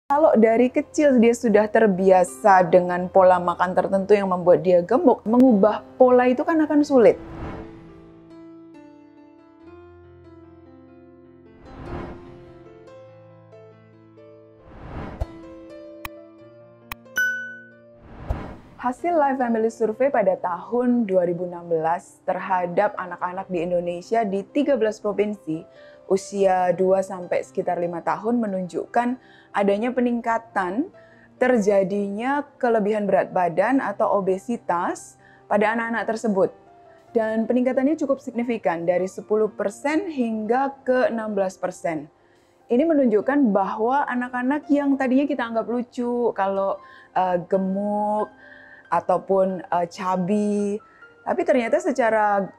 Kalau dari kecil dia sudah terbiasa dengan pola makan tertentu yang membuat dia gemuk, mengubah pola itu kan akan sulit. Hasil Life Family Survey pada tahun 2016 terhadap anak-anak di Indonesia di 13 provinsi usia 2 sampai sekitar 5 tahun menunjukkan adanya peningkatan terjadinya kelebihan berat badan atau obesitas pada anak-anak tersebut. Dan peningkatannya cukup signifikan dari 10% hingga ke 16%. Ini menunjukkan bahwa anak-anak yang tadinya kita anggap lucu kalau gemuk ataupun chubby, tapi ternyata secara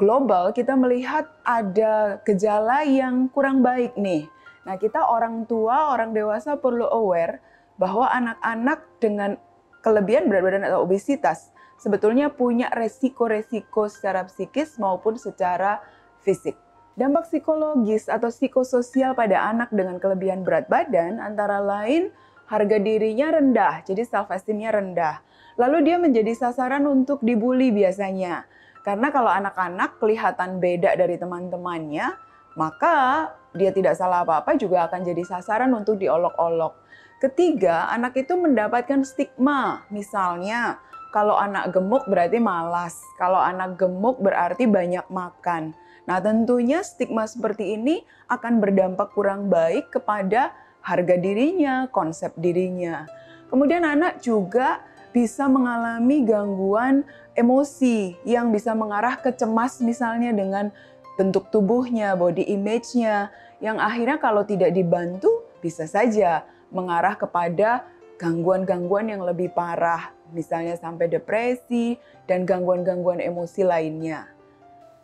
global kita melihat ada gejala yang kurang baik nih. Nah, kita orang tua, orang dewasa perlu aware bahwa anak-anak dengan kelebihan berat badan atau obesitas sebetulnya punya resiko-resiko secara psikis maupun secara fisik. Dampak psikologis atau psikososial pada anak dengan kelebihan berat badan antara lain harga dirinya rendah, jadi self-esteem-nya rendah. Lalu dia menjadi sasaran untuk dibully biasanya. Karena kalau anak-anak kelihatan beda dari teman-temannya, maka dia tidak salah apa-apa juga akan jadi sasaran untuk diolok-olok. Ketiga, anak itu mendapatkan stigma. Misalnya, kalau anak gemuk berarti malas. Kalau anak gemuk berarti banyak makan. Nah, tentunya stigma seperti ini akan berdampak kurang baik kepada harga dirinya, konsep dirinya. Kemudian anak juga bisa mengalami gangguan emosi yang bisa mengarah ke cemas misalnya dengan bentuk tubuhnya, body image-nya, yang akhirnya kalau tidak dibantu bisa saja mengarah kepada gangguan-gangguan yang lebih parah, misalnya sampai depresi dan gangguan-gangguan emosi lainnya.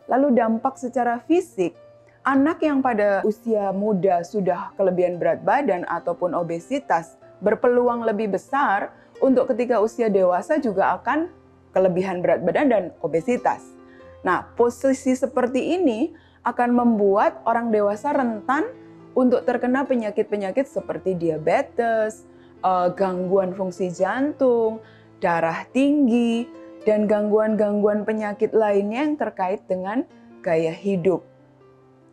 Lalu dampak secara fisik, anak yang pada usia muda sudah kelebihan berat badan ataupun obesitas berpeluang lebih besar untuk ketika usia dewasa juga akan kelebihan berat badan dan obesitas. Nah, posisi seperti ini akan membuat orang dewasa rentan untuk terkena penyakit-penyakit seperti diabetes, gangguan fungsi jantung, darah tinggi, dan gangguan-gangguan penyakit lainnya yang terkait dengan gaya hidup.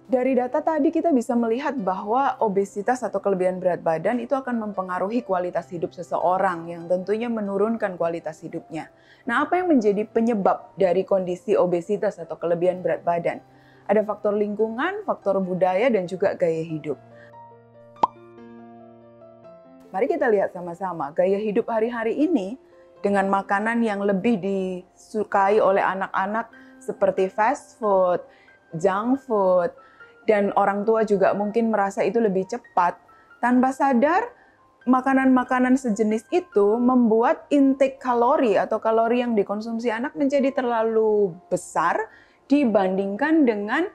Dari data tadi kita bisa melihat bahwa obesitas atau kelebihan berat badan itu akan mempengaruhi kualitas hidup seseorang yang tentunya menurunkan kualitas hidupnya. Nah, apa yang menjadi penyebab dari kondisi obesitas atau kelebihan berat badan? Ada faktor lingkungan, faktor budaya, dan juga gaya hidup. Mari kita lihat sama-sama gaya hidup hari-hari ini dengan makanan yang lebih disukai oleh anak-anak seperti fast food, junk food, dan orang tua juga mungkin merasa itu lebih cepat. Tanpa sadar, makanan-makanan sejenis itu membuat intake kalori atau kalori yang dikonsumsi anak menjadi terlalu besar dibandingkan dengan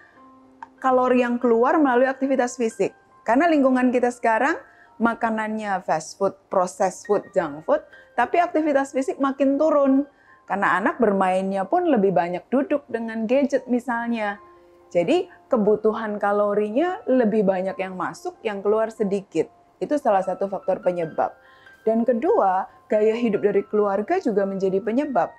kalori yang keluar melalui aktivitas fisik. Karena lingkungan kita sekarang makanannya fast food, processed food, junk food, tapi aktivitas fisik makin turun. Karena anak bermainnya pun lebih banyak duduk dengan gadget misalnya. Jadi kebutuhan kalorinya lebih banyak yang masuk, yang keluar sedikit. Itu salah satu faktor penyebab. Dan kedua, gaya hidup dari keluarga juga menjadi penyebab.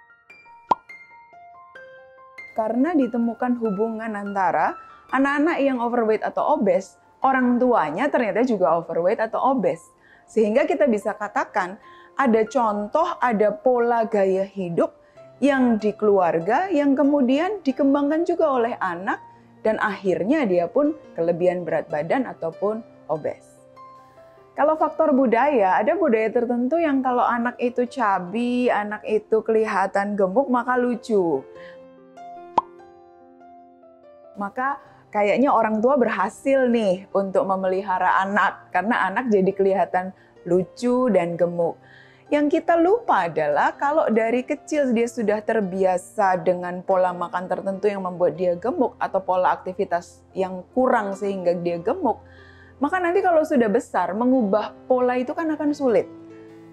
Karena ditemukan hubungan antara anak-anak yang overweight atau obes, orang tuanya ternyata juga overweight atau obes. Sehingga kita bisa katakan ada contoh, ada pola gaya hidup yang di keluarga yang kemudian dikembangkan juga oleh anak dan akhirnya dia pun kelebihan berat badan ataupun obes. Kalau faktor budaya, ada budaya tertentu yang kalau anak itu chubby, anak itu kelihatan gemuk maka lucu. Maka kayaknya orang tua berhasil nih untuk memelihara anak karena anak jadi kelihatan lucu dan gemuk. Yang kita lupa adalah kalau dari kecil dia sudah terbiasa dengan pola makan tertentu yang membuat dia gemuk atau pola aktivitas yang kurang sehingga dia gemuk, maka nanti kalau sudah besar mengubah pola itu kan akan sulit.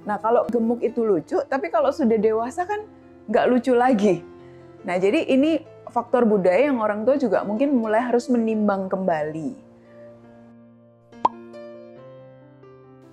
Nah, kalau gemuk itu lucu, tapi kalau sudah dewasa kan nggak lucu lagi. Nah, jadi ini faktor budaya yang orang tua juga mungkin mulai harus menimbang kembali.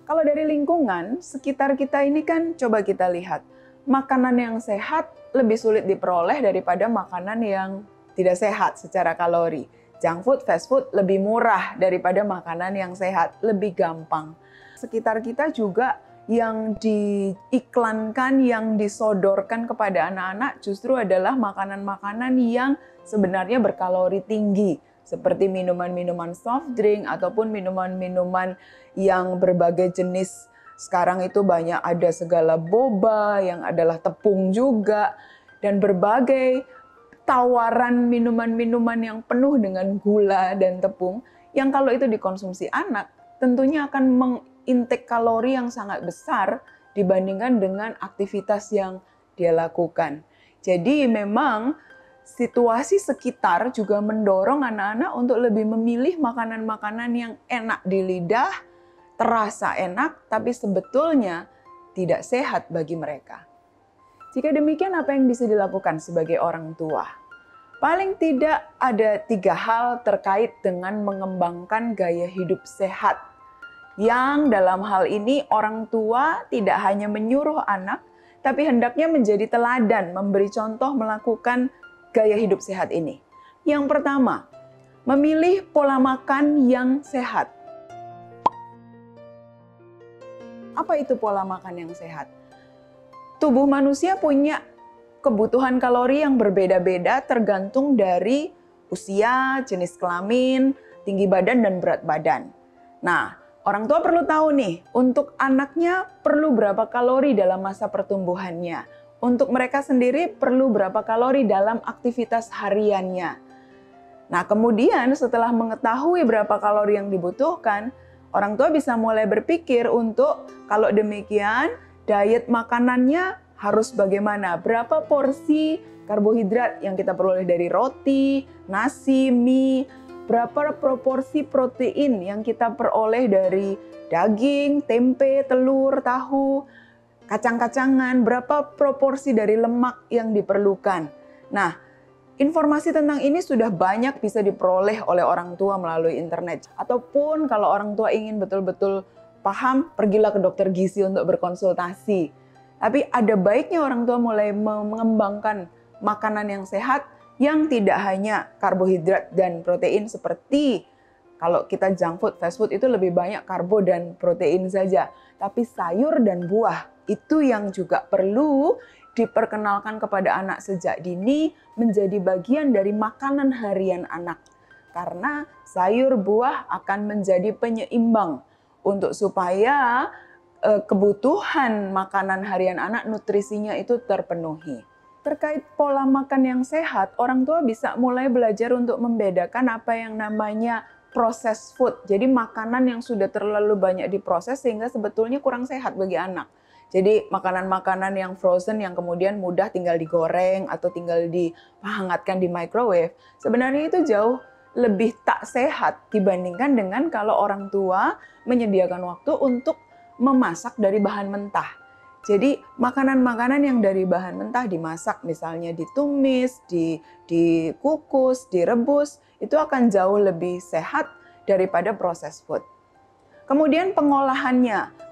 Kalau dari lingkungan, sekitar kita ini kan coba kita lihat, makanan yang sehat lebih sulit diperoleh daripada makanan yang tidak sehat secara kalori. Junk food, fast food lebih murah daripada makanan yang sehat, lebih gampang. Sekitar kita juga yang diiklankan, yang disodorkan kepada anak-anak justru adalah makanan-makanan yang sebenarnya berkalori tinggi. Seperti minuman-minuman soft drink ataupun minuman-minuman yang berbagai jenis. Sekarang itu banyak ada segala boba yang adalah tepung juga. Dan berbagai tawaran minuman-minuman yang penuh dengan gula dan tepung. Yang kalau itu dikonsumsi anak tentunya akan mengintek kalori yang sangat besar dibandingkan dengan aktivitas yang dia lakukan. Jadi memang situasi sekitar juga mendorong anak-anak untuk lebih memilih makanan-makanan yang enak di lidah, terasa enak, tapi sebetulnya tidak sehat bagi mereka. Jika demikian, apa yang bisa dilakukan sebagai orang tua? Paling tidak ada 3 hal terkait dengan mengembangkan gaya hidup sehat. Yang dalam hal ini orang tua tidak hanya menyuruh anak, tapi hendaknya menjadi teladan, memberi contoh melakukan gaya hidup sehat ini. Yang pertama, memilih pola makan yang sehat. Apa itu pola makan yang sehat? Tubuh manusia punya kebutuhan kalori yang berbeda-beda tergantung dari usia, jenis kelamin, tinggi badan, dan berat badan. Nah, orang tua perlu tahu nih, untuk anaknya perlu berapa kalori dalam masa pertumbuhannya. Untuk mereka sendiri perlu berapa kalori dalam aktivitas hariannya. Nah, kemudian setelah mengetahui berapa kalori yang dibutuhkan, orang tua bisa mulai berpikir untuk kalau demikian diet makanannya harus bagaimana, berapa porsi karbohidrat yang kita peroleh dari roti, nasi, mie, berapa proporsi protein yang kita peroleh dari daging, tempe, telur, tahu, kacang-kacangan, berapa proporsi dari lemak yang diperlukan. Nah, informasi tentang ini sudah banyak bisa diperoleh oleh orang tua melalui internet. Ataupun kalau orang tua ingin betul-betul paham, pergilah ke dokter gizi untuk berkonsultasi. Tapi ada baiknya orang tua mulai mengembangkan makanan yang sehat yang tidak hanya karbohidrat dan protein seperti kalau kita junk food, fast food itu lebih banyak karbo dan protein saja. Tapi sayur dan buah itu yang juga perlu diperkenalkan kepada anak sejak dini menjadi bagian dari makanan harian anak. Karena sayur buah akan menjadi penyeimbang untuk supaya kebutuhan makanan harian anak nutrisinya itu terpenuhi. Terkait pola makan yang sehat, orang tua bisa mulai belajar untuk membedakan apa yang namanya processed food. Jadi makanan yang sudah terlalu banyak diproses sehingga sebetulnya kurang sehat bagi anak. Jadi makanan-makanan yang frozen yang kemudian mudah tinggal digoreng atau tinggal dihangatkan di microwave, sebenarnya itu jauh lebih tak sehat dibandingkan dengan kalau orang tua menyediakan waktu untuk memasak dari bahan mentah. Jadi makanan-makanan yang dari bahan mentah dimasak, misalnya ditumis, dikukus, direbus, itu akan jauh lebih sehat daripada processed food. Kemudian pengolahannya.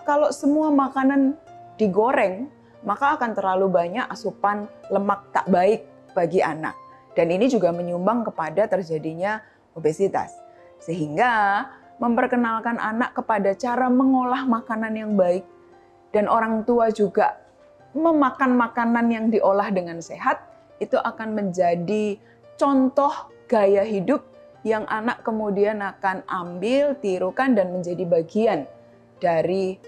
Kalau semua makanan digoreng, maka akan terlalu banyak asupan lemak tak baik bagi anak. Dan ini juga menyumbang kepada terjadinya obesitas. Sehingga memperkenalkan anak kepada cara mengolah makanan yang baik dan orang tua juga memakan makanan yang diolah dengan sehat, itu akan menjadi contoh gaya hidup yang anak kemudian akan ambil, tirukan, dan menjadi bagian dari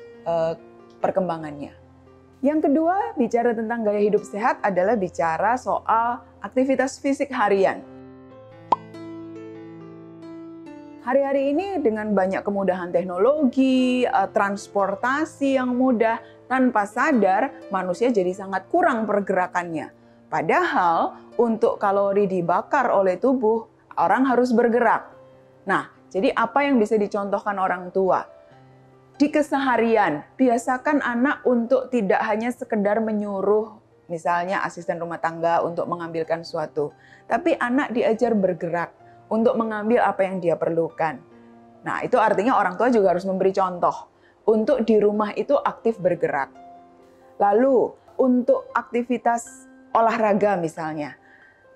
perkembangannya. Yang kedua, bicara tentang gaya hidup sehat adalah bicara soal aktivitas fisik harian. Hari-hari ini dengan banyak kemudahan teknologi, transportasi yang mudah, tanpa sadar manusia jadi sangat kurang pergerakannya. Padahal untuk kalori dibakar oleh tubuh, orang harus bergerak. Nah, jadi apa yang bisa dicontohkan orang tua? Di keseharian, biasakan anak untuk tidak hanya sekedar menyuruh misalnya asisten rumah tangga untuk mengambilkan sesuatu, tapi anak diajar bergerak untuk mengambil apa yang dia perlukan. Nah, itu artinya orang tua juga harus memberi contoh. untuk di rumah itu aktif bergerak. Lalu untuk aktivitas olahraga misalnya,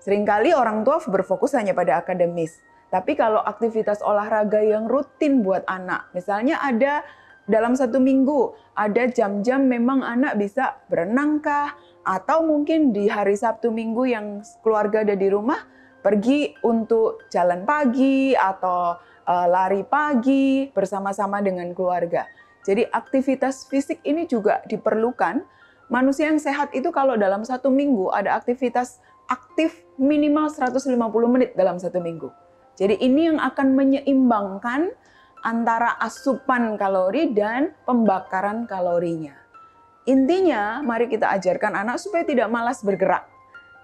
seringkali orang tua berfokus hanya pada akademis. Tapi kalau aktivitas olahraga yang rutin buat anak, misalnya ada dalam 1 minggu, ada jam-jam memang anak bisa berenang kah, atau mungkin di hari Sabtu Minggu yang keluarga ada di rumah, pergi untuk jalan pagi atau lari pagi bersama-sama dengan keluarga. Jadi aktivitas fisik ini juga diperlukan. Manusia yang sehat itu kalau dalam 1 minggu ada aktivitas aktif minimal 150 menit dalam 1 minggu. Jadi ini yang akan menyeimbangkan antara asupan kalori dan pembakaran kalorinya. Intinya, mari kita ajarkan anak supaya tidak malas bergerak.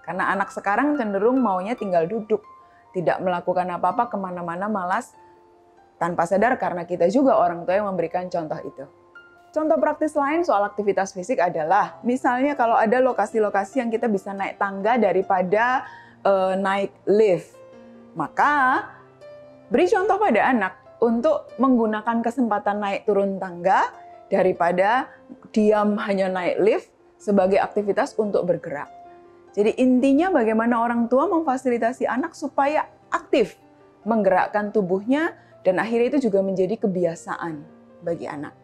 Karena anak sekarang cenderung maunya tinggal duduk, tidak melakukan apa-apa, kemana-mana malas, tanpa sadar karena kita juga orang tua yang memberikan contoh itu. Contoh praktis lain soal aktivitas fisik adalah, misalnya kalau ada lokasi-lokasi yang kita bisa naik tangga daripada naik lift, maka beri contoh pada anak untuk menggunakan kesempatan naik turun tangga daripada diam hanya naik lift sebagai aktivitas untuk bergerak. Jadi intinya bagaimana orang tua memfasilitasi anak supaya aktif menggerakkan tubuhnya dan akhirnya itu juga menjadi kebiasaan bagi anak.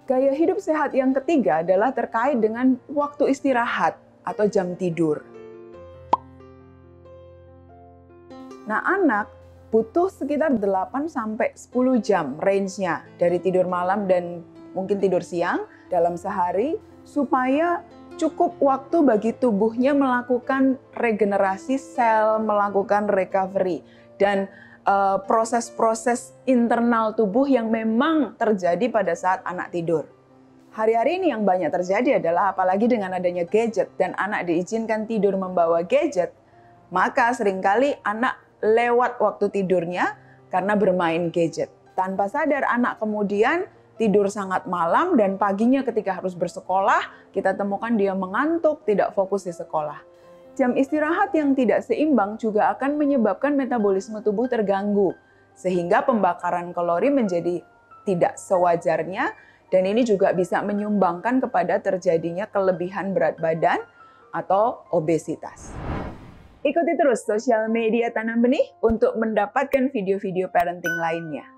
Gaya hidup sehat yang ketiga adalah terkait dengan waktu istirahat atau jam tidur. Nah, anak butuh sekitar 8-10 jam range-nya dari tidur malam dan mungkin tidur siang dalam sehari supaya cukup waktu bagi tubuhnya melakukan regenerasi sel, melakukan recovery dan proses-proses internal tubuh yang memang terjadi pada saat anak tidur. Hari-hari ini yang banyak terjadi adalah apalagi dengan adanya gadget dan anak diizinkan tidur membawa gadget, maka seringkali anak lewat waktu tidurnya karena bermain gadget. Tanpa sadar anak kemudian tidur sangat malam dan paginya ketika harus bersekolah, kita temukan dia mengantuk, tidak fokus di sekolah. Jam istirahat yang tidak seimbang juga akan menyebabkan metabolisme tubuh terganggu, sehingga pembakaran kalori menjadi tidak sewajarnya, dan ini juga bisa menyumbangkan kepada terjadinya kelebihan berat badan atau obesitas. Ikuti terus sosial media Tanam Benih untuk mendapatkan video-video parenting lainnya.